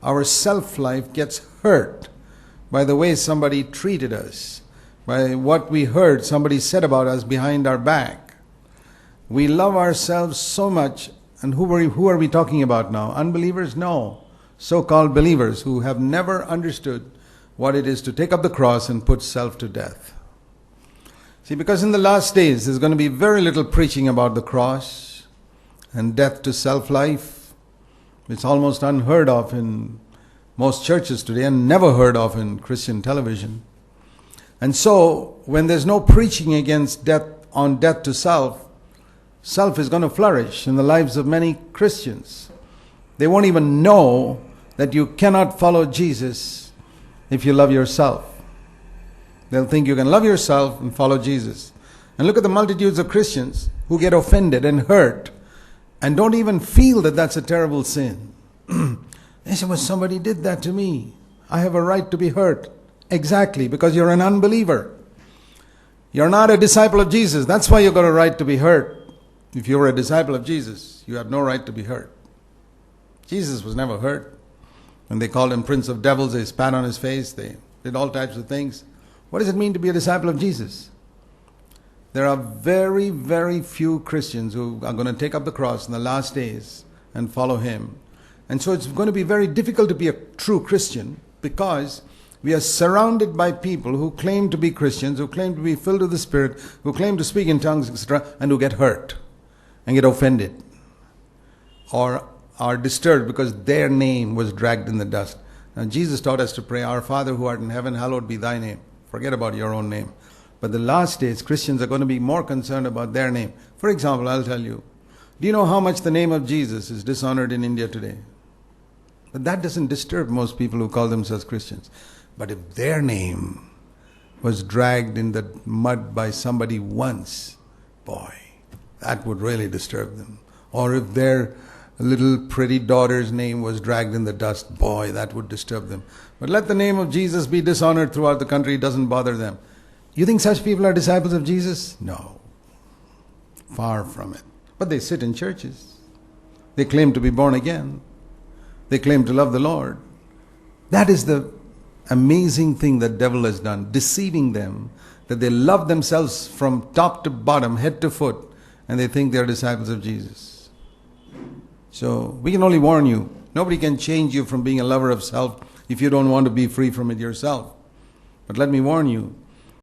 our self-life gets hurt by the way somebody treated us, by what we heard somebody said about us behind our back. We love ourselves so much. And who are we talking about now? Unbelievers? No. So-called believers who have never understood what it is to take up the cross and put self to death. See, because in the last days there's going to be very little preaching about the cross and death to self-life. It's almost unheard of in most churches today and never heard of in Christian television. And so, when there's no preaching against death to self, self is going to flourish in the lives of many Christians. They won't even know that you cannot follow Jesus if you love yourself. They'll think you can love yourself and follow Jesus. And look at the multitudes of Christians who get offended and hurt and don't even feel that that's a terrible sin. They say, well, somebody did that to me. I have a right to be hurt. Exactly, because you're an unbeliever. You're not a disciple of Jesus. That's why you've got a right to be hurt. If you were a disciple of Jesus, you had no right to be hurt. Jesus was never hurt. When they called him Prince of Devils, they spat on his face. They did all types of things. What does it mean to be a disciple of Jesus? There are very, very few Christians who are going to take up the cross in the last days and follow him. And so it's going to be very difficult to be a true Christian because we are surrounded by people who claim to be Christians, who claim to be filled with the Spirit, who claim to speak in tongues, etc., and who get hurt and get offended or are disturbed because their name was dragged in the dust. Now Jesus taught us to pray, Our Father who art in heaven, hallowed be thy name. Forget about your own name. But the last days, Christians are going to be more concerned about their name. For example, I'll tell you, do you know how much the name of Jesus is dishonored in India today? But that doesn't disturb most people who call themselves Christians. But if their name was dragged in the mud by somebody once, boy, that would really disturb them. Or if their little pretty daughter's name was dragged in the dust, boy, that would disturb them. But let the name of Jesus be dishonored throughout the country, it doesn't bother them. You think such people are disciples of Jesus? No. Far from it. But they sit in churches. They claim to be born again. They claim to love the Lord. That is the amazing thing that the devil has done, deceiving them, that they love themselves from top to bottom, head to foot, and they think they are disciples of Jesus. So we can only warn you, nobody can change you from being a lover of self if you don't want to be free from it yourself. But let me warn you,